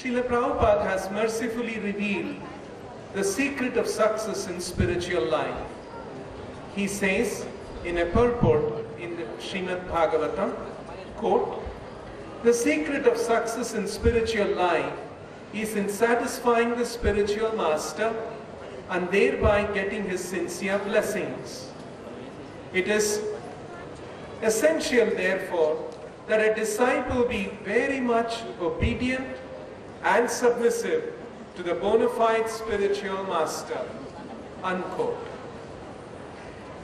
Srila Prabhupada has mercifully revealed the secret of success in spiritual life. He says in a purport in the Srimad Bhagavatam, quote, "The secret of success in spiritual life is in satisfying the spiritual master and thereby getting his sincere blessings. It is essential, therefore, that a disciple be very much obedient and submissive to the bona fide spiritual master." Unquote.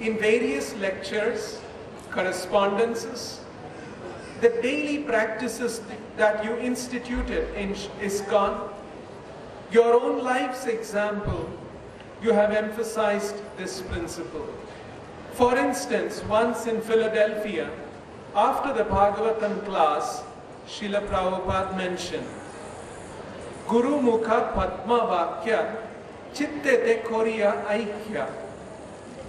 In various lectures, correspondences, the daily practices that you instituted in ISKCON, your own life's example, you have emphasized this principle. For instance, once in Philadelphia, after the Bhagavatam class, Srila Prabhupada mentioned, "Guru Mukha Padma Vakya Chitte Te Koriya Aikya."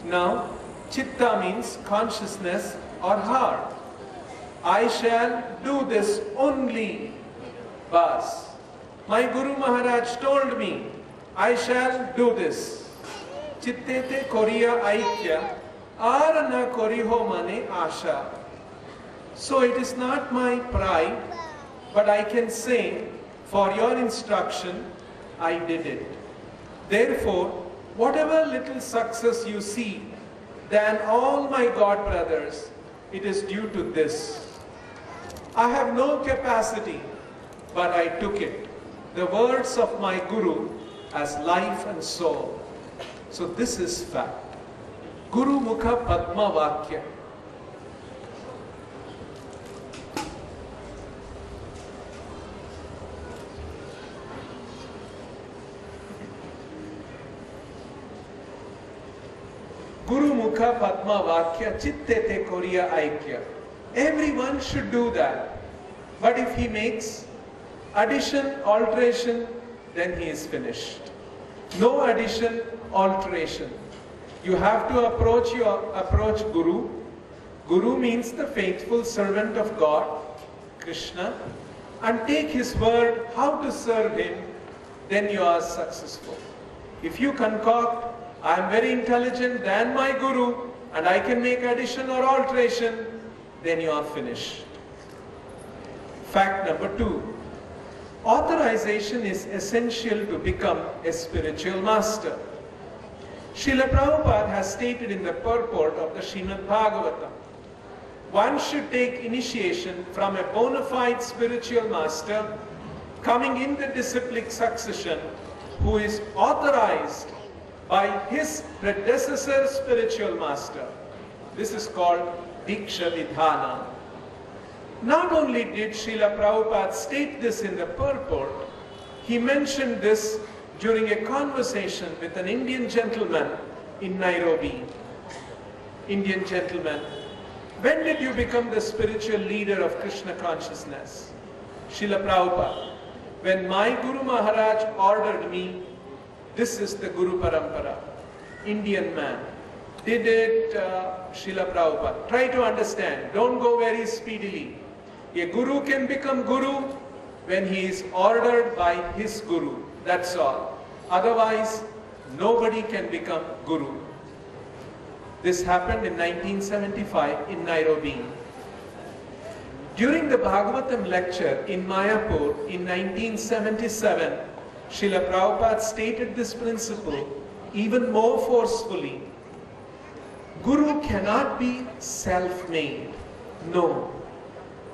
Now, Chitta means consciousness or heart. I shall do this only, Bas. My Guru Maharaj told me, I shall do this. Chitte Te Koriya Aikya Arana Koriho Mane Asha. So it is not my pride, but I can say, for your instruction, I did it. Therefore, whatever little success you see, than all my God brothers, it is due to this. I have no capacity, but I took it. The words of my Guru as life and soul. So this is fact. Guru Mukha Padma Vakya. Guru Mukha Padma Vakya Chitte Te Koriya Aikya. Everyone should do that. But if he makes addition, alteration, then he is finished. No addition, alteration. You have to approach Guru. Guru means the faithful servant of God, Krishna, and take his word how to serve him, then you are successful. If you concoct, I am very intelligent than my Guru and I can make addition or alteration, then you are finished. Fact number 2. Authorization is essential to become a spiritual master. Srila Prabhupada has stated in the purport of the Srimad Bhagavatam, one should take initiation from a bona fide spiritual master coming in the disciplic succession who is authorized by his predecessor spiritual master. This is called Diksha Vidhana. Not only did Srila Prabhupada state this in the purport, he mentioned this during a conversation with an Indian gentleman in Nairobi. Indian gentleman, when did you become the spiritual leader of Krishna consciousness? Srila Prabhupada, when my Guru Maharaj ordered me, this is the Guru Parampara. Indian man. Did it Srila Prabhupada. Try to understand. Don't go very speedily. A Guru can become Guru when he is ordered by his Guru. That's all. Otherwise, nobody can become Guru. This happened in 1975 in Nairobi. During the Bhagavatam lecture in Mayapur in 1977, Srila Prabhupada stated this principle even more forcefully. Guru cannot be self-made. No.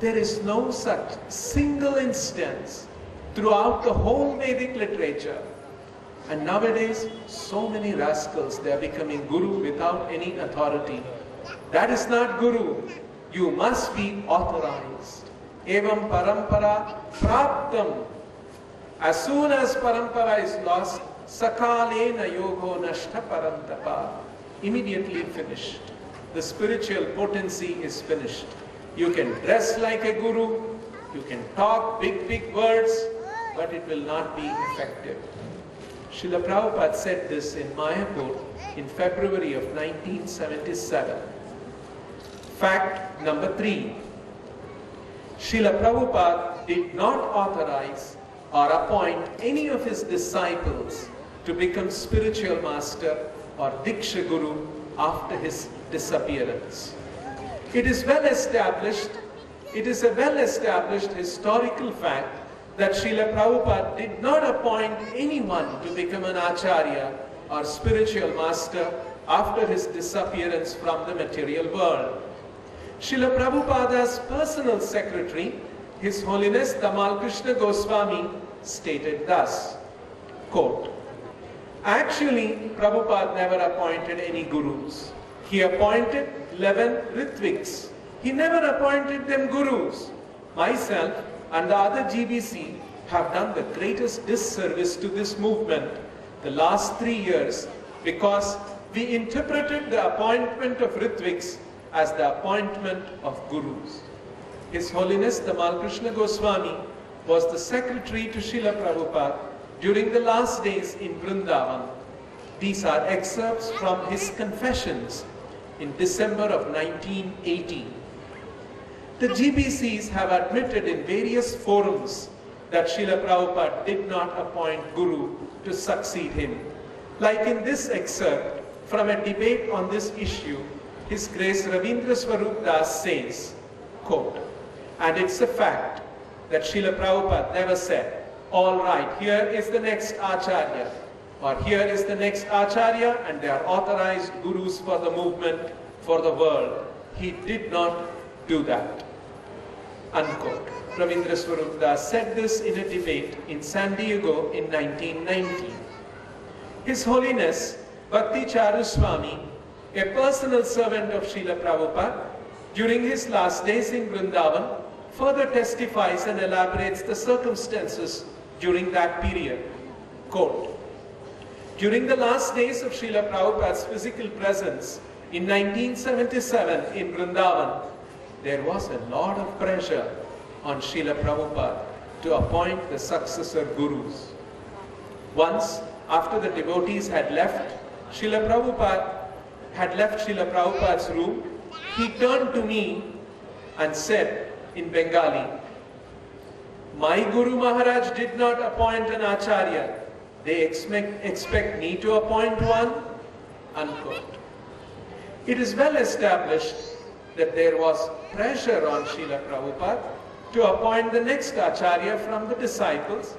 There is no such single instance throughout the whole Vedic literature. And nowadays, so many rascals, they are becoming Guru without any authority. That is not Guru. You must be authorized. Evam parampara praptam. As soon as parampara is lost, sakalena yogo nashta parantapa. Immediately finished. the spiritual potency is finished. You can dress like a guru, you can talk big words, but it will not be effective. Srila Prabhupada said this in Mayapur in February of 1977. Fact number 3. Srila Prabhupada did not authorize or appoint any of his disciples to become spiritual master or Diksha Guru after his disappearance. It is a well-established historical fact that Srila Prabhupada did not appoint anyone to become an Acharya or spiritual master after his disappearance from the material world. Srila Prabhupada's personal secretary, His Holiness Tamal Krishna Goswami, stated thus, quote, "Actually, Prabhupada never appointed any gurus. He appointed 11 Ritviks. He never appointed them gurus. Myself and the other GBC have done the greatest disservice to this movement the last 3 years because we interpreted the appointment of Ritviks as the appointment of gurus." His Holiness Tamal Krishna Goswami was the secretary to Srila Prabhupada during the last days in Vrindavan. These are excerpts from his confessions in December of 1980. The GBCs have admitted in various forums that Srila Prabhupada did not appoint Guru to succeed him. Like in this excerpt from a debate on this issue, His Grace Ravindra Swarup Das says, quote, "And it's a fact that Srila Prabhupada never said, all right, here is the next Acharya, or here is the next Acharya and they are authorized gurus for the movement, for the world." He did not do that. Unquote. Ravindra Swarup Das said this in a debate in San Diego in 1990. His Holiness Bhakti Charuswami, a personal servant of Srila Prabhupada, during his last days in Vrindavan, further testifies and elaborates the circumstances during that period. Quote, "During the last days of Srila Prabhupada's physical presence in 1977 in Vrindavan, there was a lot of pressure on Srila Prabhupada to appoint the successor gurus. Once, after the devotees had left Srila Prabhupada's room, he turned to me and said in Bengali, 'My Guru Maharaj did not appoint an Acharya. They expect me to appoint one?' Unquote. It is well established that there was pressure on Srila Prabhupada to appoint the next Acharya from the disciples,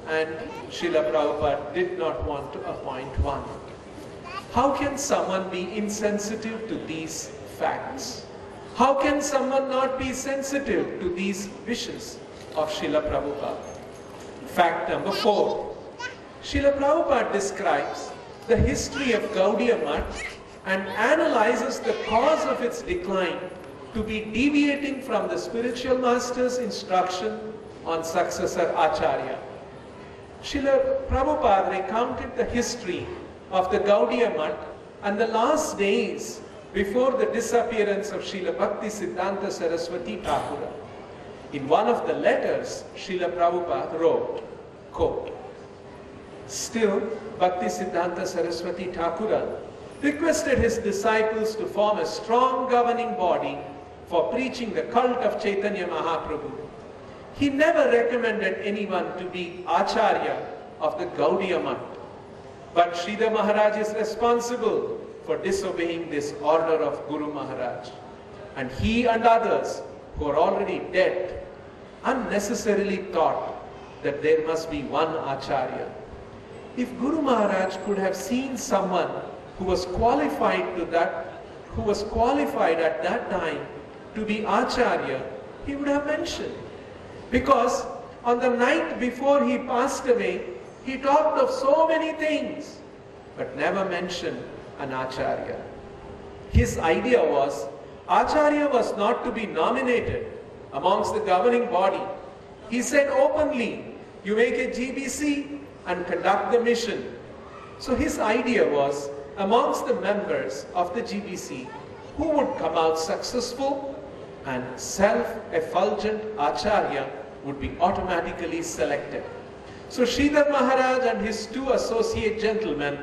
and Srila Prabhupada did not want to appoint one. How can someone be insensitive to these facts? How can someone not be sensitive to these wishes of Srila Prabhupada? Fact number 4. Srila Prabhupada describes the history of Gaudiya Math and analyzes the cause of its decline to be deviating from the spiritual master's instruction on successor Acharya. Srila Prabhupada recounted the history of the Gaudiya Math and the last days before the disappearance of Srila Bhakti Siddhanta Saraswati Thakura. In one of the letters, Srila Prabhupada wrote, quote, "Still, Bhakti Siddhanta Saraswati Thakura requested his disciples to form a strong governing body for preaching the cult of Chaitanya Mahaprabhu. He never recommended anyone to be Acharya of the Gaudiya Math. But Sridhar Maharaj is responsible for disobeying this order of Guru Maharaj. And he and others who are already dead unnecessarily thought that there must be one Acharya. If Guru Maharaj could have seen someone who was qualified at that time to be Acharya, he would have mentioned. Because on the night before he passed away, he talked of so many things, but never mentioned an Acharya. His idea was, Acharya was not to be nominated amongst the governing body. He said openly, you make a GBC and conduct the mission. So his idea was, amongst the members of the GBC, who would come out successful, and self-effulgent Acharya would be automatically selected. So Sridhar Maharaj and his two associate gentlemen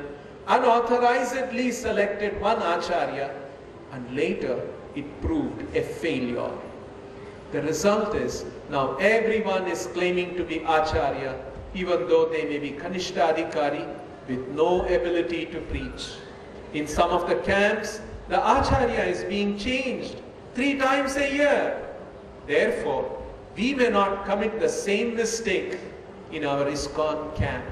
unauthorizedly selected one Acharya, and later it proved a failure. The result is now everyone is claiming to be Acharya, even though they may be Kanishtadhikari with no ability to preach. In some of the camps, the Acharya is being changed 3 times a year. Therefore, we may not commit the same mistake in our ISKCON camp.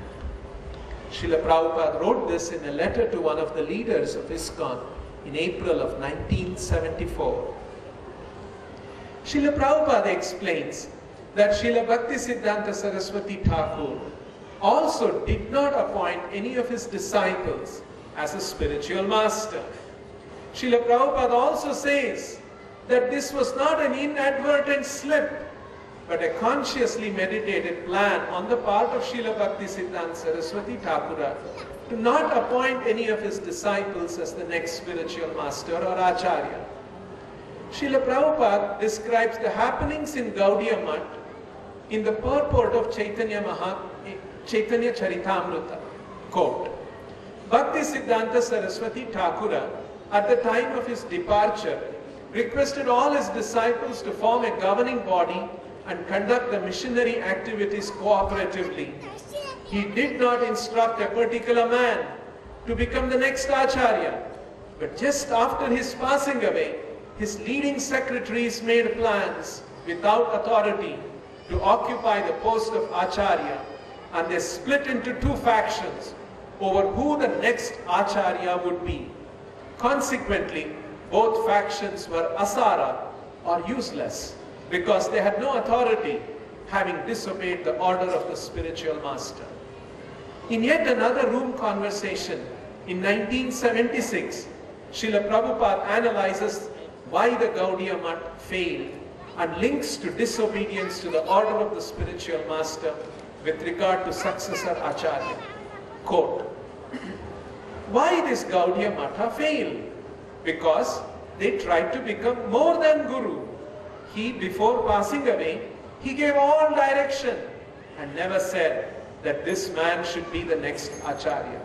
Srila Prabhupada wrote this in a letter to one of the leaders of ISKCON in April of 1974. Srila Prabhupada explains that Srila Bhaktisiddhanta Saraswati Thakur also did not appoint any of his disciples as a spiritual master. Srila Prabhupada also says that this was not an inadvertent slip, but a consciously meditated plan on the part of Srila Bhaktisiddhanta Saraswati Thakur to not appoint any of his disciples as the next spiritual master or Acharya. Srila Prabhupada describes the happenings in Gaudiya Math in the purport of Chaitanya Charitamrita. Quote, Bhaktisiddhanta Saraswati Thakur, at the time of his departure, requested all his disciples to form a governing body and conduct the missionary activities cooperatively. He did not instruct a particular man to become the next Acharya, but just after his passing away, his leading secretaries made plans without authority to occupy the post of Acharya, and they split into 2 factions over who the next Acharya would be. Consequently, both factions were asara or useless because they had no authority, having disobeyed the order of the spiritual master. In yet another room conversation in 1976, Srila Prabhupada analyzes why the Gaudiya Math failed and links to disobedience to the order of the spiritual master with regard to successor Acharya. Quote, why this Gaudiya Matha failed? Because they tried to become more than Guru. He, before passing away, he gave all direction and never said that this man should be the next Acharya.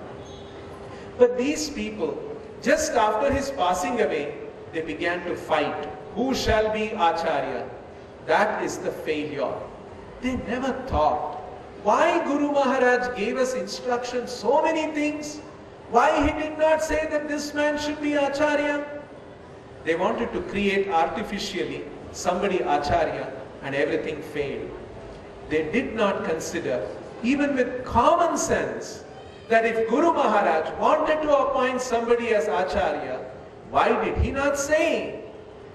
But these people, just after his passing away, they began to fight. Who shall be Acharya? That is the failure. They never thought, why Guru Maharaj gave us instructions, so many things? Why he did not say that this man should be Acharya? They wanted to create artificially somebody Acharya, and everything failed. They did not consider, even with common sense, that if Guru Maharaj wanted to appoint somebody as Acharya, why did he not say?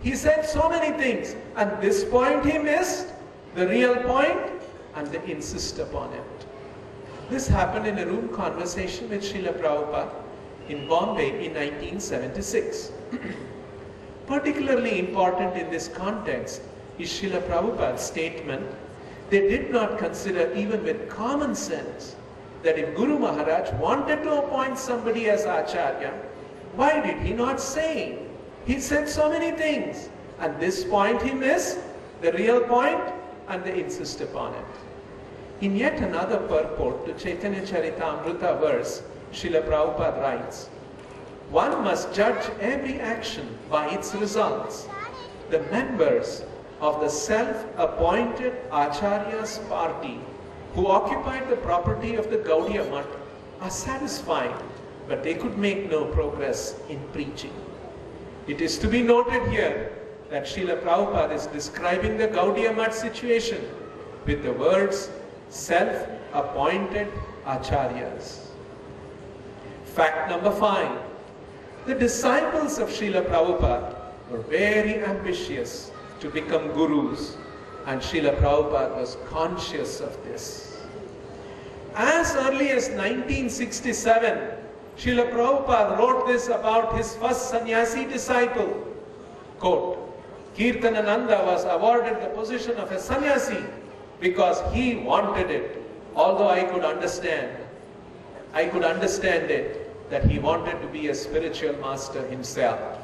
He said so many things, and this point he missed, the real point, and they insist upon it. This happened in a room conversation with Srila Prabhupada in Bombay in 1976. Particularly important in this context is Srila Prabhupada's statement, they did not consider even with common sense that if Guru Maharaj wanted to appoint somebody as Acharya, why did he not say? He said so many things, and this point he missed, the real point, and they insist upon it. In yet another purport to Chaitanya Charitamrita verse, Srila Prabhupada writes, one must judge every action by its results. The members of the self-appointed Acharya's party who occupied the property of the Gaudiya Math are satisfied, but they could make no progress in preaching. It is to be noted here that Srila Prabhupada is describing the Gaudiya Math situation with the words self-appointed Acharyas. Fact number 5. The disciples of Srila Prabhupada were very ambitious to become gurus, and Srila Prabhupada was conscious of this. As early as 1967, Srila Prabhupada wrote this about his first sannyasi disciple. Quote, Kirtanananda was awarded the position of a sannyasi because he wanted it, although I could understand it, that he wanted to be a spiritual master himself.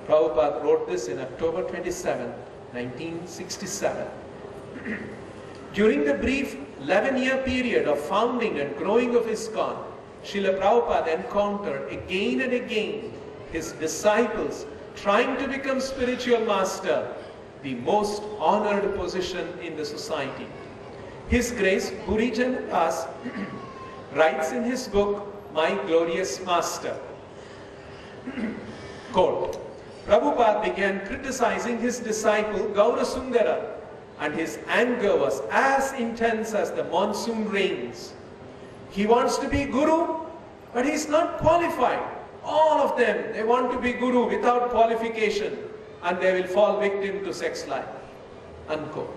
Prabhupada wrote this in October 27, 1967. During the brief 11-year period of founding and growing of ISKCON, Srila Prabhupada encountered again and again his disciples trying to become spiritual master, the most honored position in the society. His Grace Sri Chanchalapathi Dasa writes in his book, My Glorious Master, quote, Prabhupada began criticizing his disciple Gaurasundara, and his anger was as intense as the monsoon rains. He wants to be Guru, but he's not qualified. All of them, they want to be Guru without qualification, and they will fall victim to sex life. Unquote.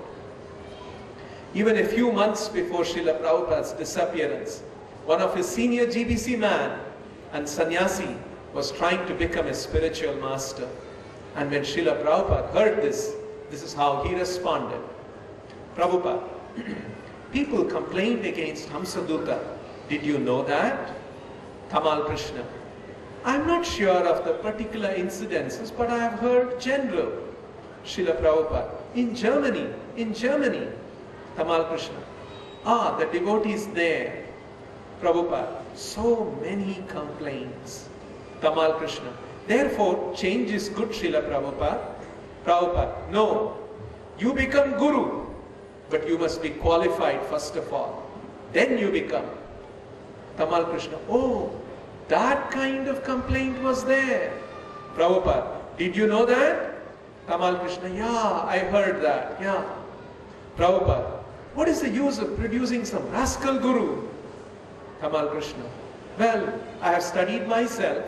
Even a few months before Srila Prabhupada's disappearance, one of his senior GBC man and sannyasi was trying to become a spiritual master. And when Srila Prabhupada heard this, this is how he responded. Prabhupada, people complained against Hamsaduta. Did you know that? Tamal Krishna, I'm not sure of the particular incidences, but I have heard general. Srila Prabhupada, in Germany. Tamal Krishna, the devotees there. Prabhupada, so many complaints. Tamal Krishna, therefore change is good, Srila Prabhupada. Prabhupada, no, you become Guru, but you must be qualified first of all. Then you become. Tamal Krishna, oh, that kind of complaint was there. Prabhupada, did you know that? Tamal Krishna, yeah, I heard that, yeah. Prabhupada, what is the use of producing some rascal Guru? Tamal Krishna, well, I have studied myself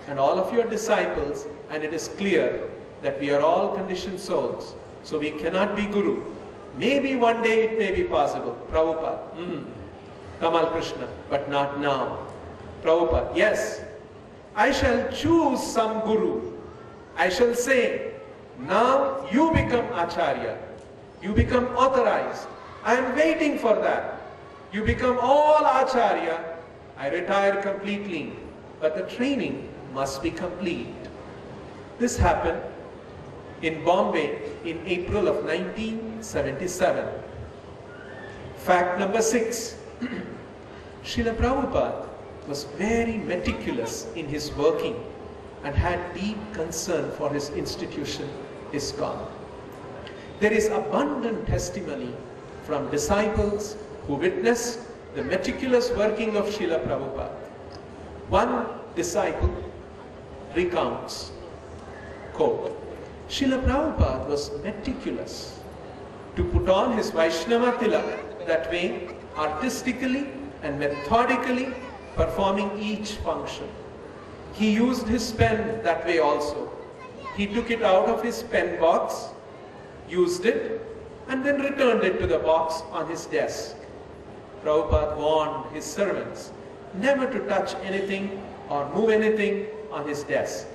and all of your disciples, and it is clear that we are all conditioned souls, so we cannot be Guru. Maybe one day it may be possible. Prabhupada, Tamal Krishna, but not now. Prabhupada, yes, I shall choose some Guru. I shall say, now you become Acharya. You become authorized. I am waiting for that. You become all Acharya. I retire completely. But the training must be complete. This happened in Bombay in April of 1977. Fact number 6. Srila Prabhupada was very meticulous in his working and had deep concern for his institution, ISKCON. There is abundant testimony from disciples who witnessed the meticulous working of Srila Prabhupada. One disciple recounts, quote, Srila Prabhupada was meticulous to put on his Vaishnava tilak, that way artistically and methodically performing each function. He used his pen that way also. He took it out of his pen box, used it, and then returned it to the box on his desk. Prabhupada warned his servants never to touch anything or move anything on his desk.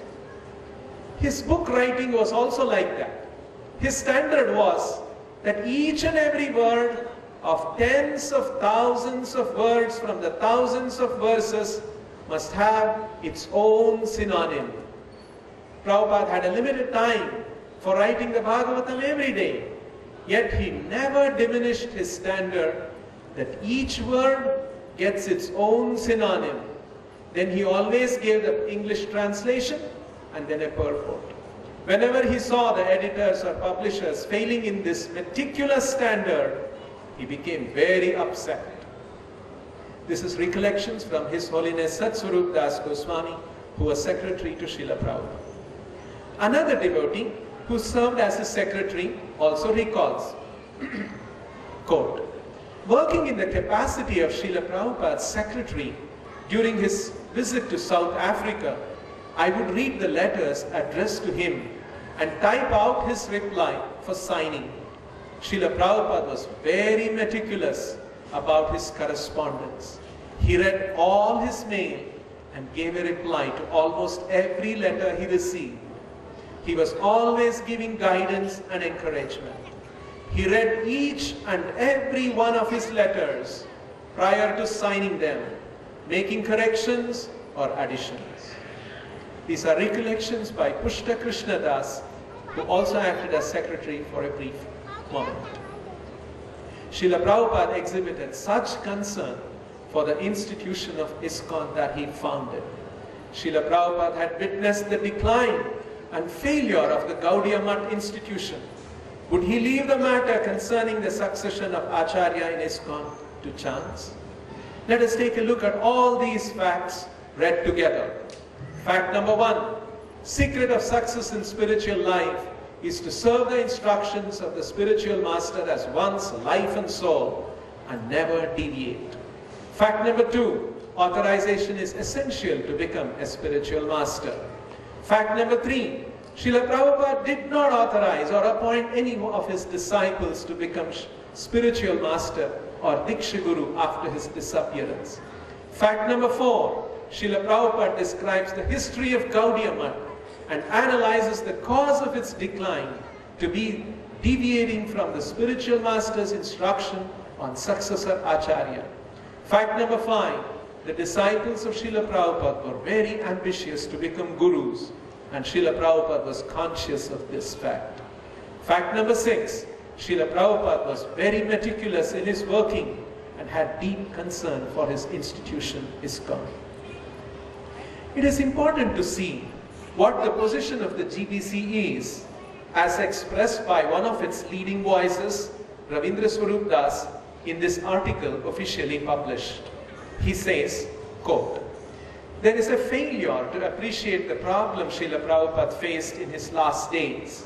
His book writing was also like that. His standard was that each and every word of tens of thousands of words from the thousands of verses must have its own synonym. Prabhupada had a limited time for writing the Bhagavatam every day, yet he never diminished his standard that each word gets its own synonym. Then he always gave the English translation and then a purport. Whenever he saw the editors or publishers failing in this meticulous standard, he became very upset. This is recollections from His Holiness Satsvarup Das Goswami, who was secretary to Srila Prabhupada. Another devotee who served as his secretary also recalls, quote, working in the capacity of Srila Prabhupada's secretary during his visit to South Africa, I would read the letters addressed to him and type out his reply for signing. Srila Prabhupada was very meticulous about his correspondence. He read all his mail and gave a reply to almost every letter he received. He was always giving guidance and encouragement. He read each and every one of his letters prior to signing them, making corrections or additions. These are recollections by Pushta Krishna Das, who also acted as secretary for a brief moment. Srila Prabhupada exhibited such concern for the institution of ISKCON that he founded. Srila Prabhupada had witnessed the decline and failure of the Gaudiya Math institution. Would he leave the matter concerning the succession of Acharya in ISKCON to chance? Let us take a look at all these facts read together. Fact number 1, secret of success in spiritual life is to serve the instructions of the spiritual master as one's life and soul and never deviate. Fact number 2, authorization is essential to become a spiritual master. Fact number 3, Srila Prabhupada did not authorize or appoint any of his disciples to become spiritual master or Diksha Guru after his disappearance. Fact number 4, Srila Prabhupada describes the history of Gaudiya Math and analyzes the cause of its decline to be deviating from the spiritual master's instruction on successor Acharya. Fact number 5, the disciples of Srila Prabhupada were very ambitious to become gurus, and Srila Prabhupada was conscious of this fact. Fact number 6, Srila Prabhupada was very meticulous in his working and had deep concern for his institution, ISKCON. It is important to see what the position of the GBC is, as expressed by one of its leading voices, Ravindra Swarup Das, in this article officially published. He says, quote, "There is a failure to appreciate the problem Srila Prabhupada faced in his last days.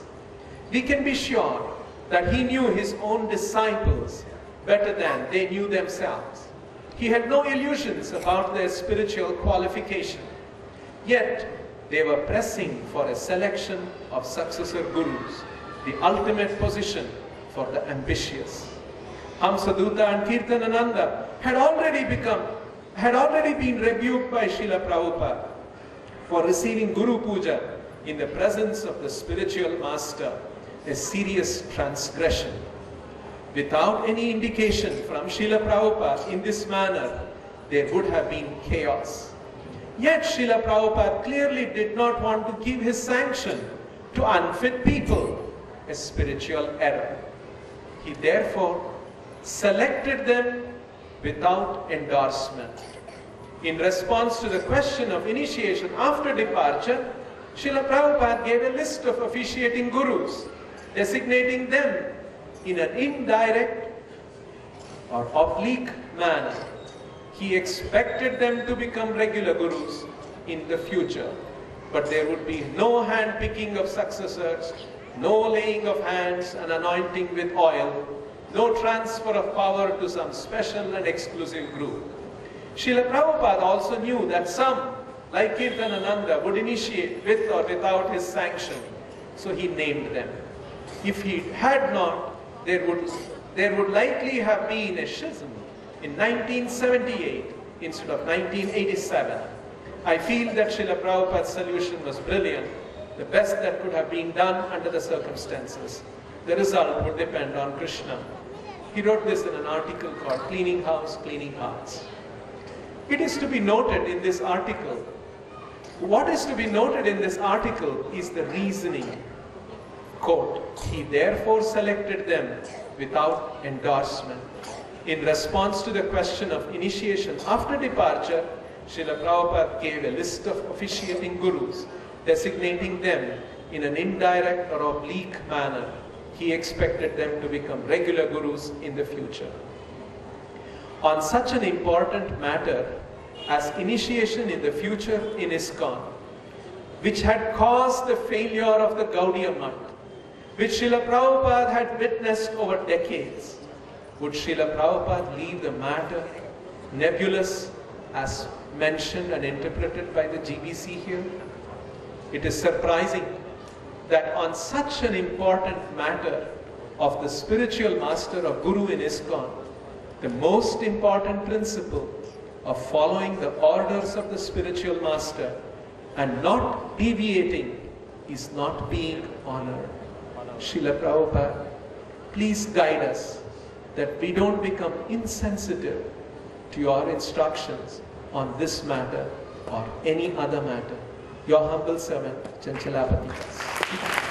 We can be sure that he knew his own disciples better than they knew themselves. He had no illusions about their spiritual qualification. Yet, they were pressing for a selection of successor gurus, the ultimate position for the ambitious. Hamsaduta and Kirtanananda had already been rebuked by Srila Prabhupada for receiving Guru Puja in the presence of the spiritual master, a serious transgression. Without any indication from Srila Prabhupada in this manner, there would have been chaos. Yet Srila Prabhupada clearly did not want to give his sanction to unfit people, a spiritual error. He therefore selected them without endorsement. In response to the question of initiation after departure, Srila Prabhupada gave a list of officiating gurus, designating them in an indirect or oblique manner. He expected them to become regular gurus in the future, but there would be no hand-picking of successors, no laying of hands and anointing with oil, no transfer of power to some special and exclusive group. Srila Prabhupada also knew that some, like Kirtanananda, would initiate with or without his sanction, so he named them. If he had not, there would likely have been a schism in 1978 instead of 1987. I feel that Srila Prabhupada's solution was brilliant, the best that could have been done under the circumstances. The result would depend on Krishna. He wrote this in an article called Cleaning House, Cleaning Hearts. It is to be noted in this article, what is to be noted in this article is the reasoning. Quote, "He therefore selected them without endorsement." In response to the question of initiation after departure, Srila Prabhupada gave a list of officiating gurus, designating them in an indirect or oblique manner. He expected them to become regular gurus in the future. On such an important matter as initiation in the future in ISKCON, which had caused the failure of the Gaudiya Math, which Srila Prabhupada had witnessed over decades, would Srila Prabhupada leave the matter nebulous as mentioned and interpreted by the GBC here? It is surprising that on such an important matter of the spiritual master or guru in ISKCON, the most important principle of following the orders of the spiritual master and not deviating is not being honored. Srila Prabhupada, please guide us that we don't become insensitive to your instructions on this matter or any other matter. Your humble servant, Chanchalapathi Dasa.